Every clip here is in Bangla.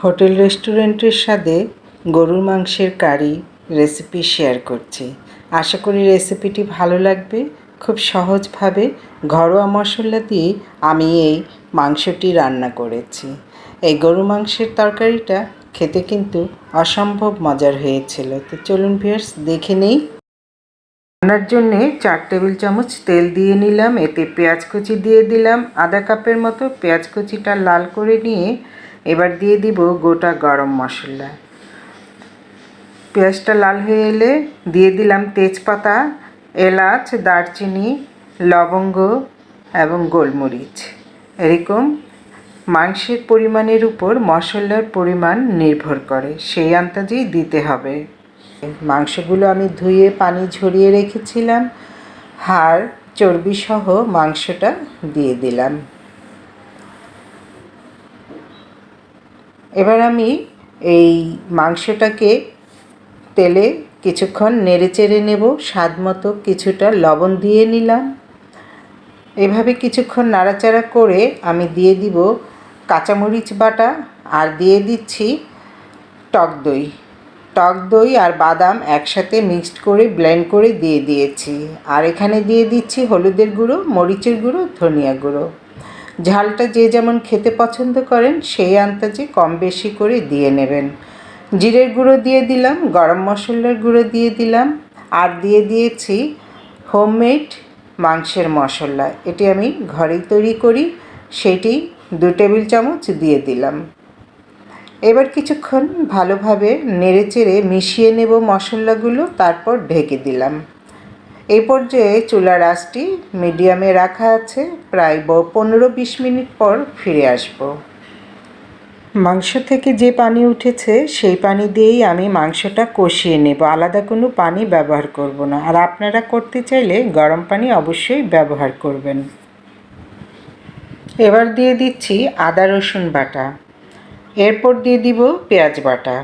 হোটেল রেস্টুরেন্টের স্বাদে গরুর মাংসের কারি রেসিপি শেয়ার করছি। আশা করি রেসিপিটি ভালো লাগবে। খুব সহজভাবে ঘরোয়া মশলা দিয়ে আমি এই মাংসটি রান্না করেছি। এই গরু মাংসের তরকারিটা খেতে কিন্তু অসম্ভব মজার হয়েছিল। তো চলুন ভিউয়ার্স দেখে নেই। রান্নার জন্যে 4 টেবিল চামচ তেল দিয়ে নিলাম, এতে পেঁয়াজ কুচি দিয়ে দিলাম। আধা কাপের মতো পেঁয়াজ কুচিটা লাল করে নিয়ে এবার দিয়ে দিব গোটা গরম মশলা। পেঁয়াজটা লাল হয়ে এলে দিয়ে দিলাম তেজপাতা, এলাচ, দারচিনি, লবঙ্গ এবং গোলমরিচ। এরকম মাংসের পরিমাণের উপর মশলার পরিমাণ নির্ভর করে, সেই আন্দাজেই দিতে হবে। মাংসগুলো আমি ধুয়ে পানি ঝরিয়ে রেখেছিলাম। হাড় চর্বি সহ মাংসটা দিয়ে দিলাম। এবার আমি এই মাংসটাকে তেলে কিছুক্ষণ নেড়েচেড়ে নেব। স্বাদ মতো কিছুটা লবণ দিয়ে নিলাম। এভাবে কিছুক্ষণ নাড়াচাড়া করে আমি দিয়ে দিব কাঁচামরিচ বাটা আর দিয়ে দিচ্ছি টক দই। টক দই আর বাদাম একসাথে মিক্সড করে ব্লেন্ড করে দিয়ে দিয়েছি। আর এখানে দিয়ে দিচ্ছি হলুদের গুঁড়ো, মরিচের গুঁড়ো, ধনিয়া গুঁড়ো। ঝালটা যে যেমন খেতে পছন্দ করেন সেই আন্দাজে কম বেশি করে দিয়ে নেবেন। জিরের গুঁড়ো দিয়ে দিলাম, গরম মশলার গুঁড়ো দিয়ে দিলাম আর দিয়ে দিয়েছি হোমমেড মাংসের মশলা। এটি আমি ঘরেই তৈরি করি, সেটি 2 টেবিল চামচ দিয়ে দিলাম। এবার কিছুক্ষণ ভালোভাবে নেড়েচেড়ে মিশিয়ে নেব মশলাগুলো, তারপর ঢেকে দিলাম। এই পর্যায়ে চুলার আঁচটি মিডিয়ামে রাখা আছে। প্রায় 15-20 মিনিট পর ফিরে আসব। মাংস থেকে যে পানি উঠেছে সেই পানি দিয়েই আমি মাংসটা কষিয়ে নেব, আলাদা কোনো পানি ব্যবহার করব না। আর আপনারা করতে চাইলে গরম পানি অবশ্যই ব্যবহার করবেন। এবার দিয়ে দিচ্ছি আদা রসুন বাটা, এরপর দিয়ে দিব পেঁয়াজ বাটা।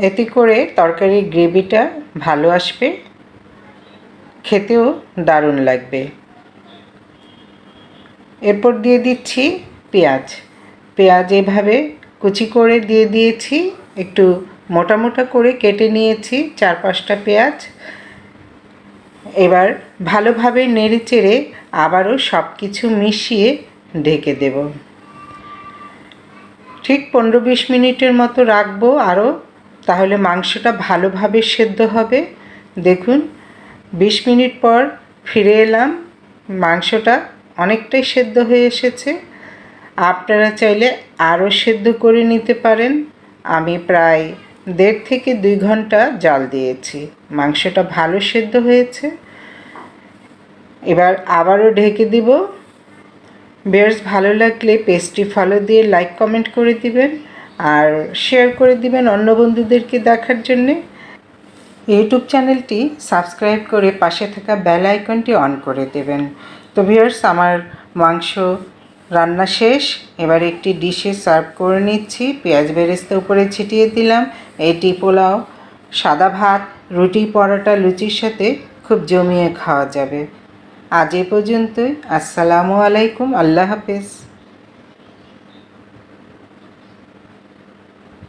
এতে করে তরকারির গ্রেভিটা ভালো আসবে, খেতেও দারুণ লাগবে। এরপর দিয়ে দিচ্ছি পেঁয়াজ এভাবে কুচি করে দিয়ে দিয়েছি, একটু মোটা মোটা করে কেটে নিয়েছি 4-5টা পেঁয়াজ। এবার ভালোভাবে নেড়েচেড়ে আবারও সব কিছু মিশিয়ে ঢেকে দেব। ঠিক 15-20 মিনিটের মতো রাখবো আরও, তাহলে মাংসটা ভালোভাবে সেদ্ধ হবে। দেখুন 20 মিনিট পর ফিরে এলাম, মাংসটা অনেকটাই সেদ্ধ হয়ে এসেছে। আপনারা চাইলে আরও সেদ্ধ করে নিতে পারেন। আমি প্রায় 1.5 থেকে 2 ঘন্টা জাল দিয়েছি, মাংসটা ভালো সেদ্ধ হয়েছে। এবার আবারও ঢেকে দিব। ভিউয়ার্স ভালো লাগলে পেজটি ফলো দিয়ে লাইক কমেন্ট করে দিবেন আর শেয়ার করে দিবেন অন্য বন্ধুদেরকে দেখার জন্যে। ইউটিউব চ্যানেলটি সাবস্ক্রাইব করে পাশে থাকা বেল আইকনটি অন করে দেবেন। তো ভিউয়ার্স আমার মাংস রান্না শেষ। এবার একটি ডিশে সার্ভ করে নিচ্ছি। পেঁয়াজ বেরেস্তা উপরে ছিটিয়ে দিলাম। এটি পোলাও, সাদা ভাত, রুটি, পরোটা, লুচির সাথে খুব জমিয়ে খাওয়া যাবে। আজ এ পর্যন্তই। আসসালামু আলাইকুম, আল্লাহ হাফেজ।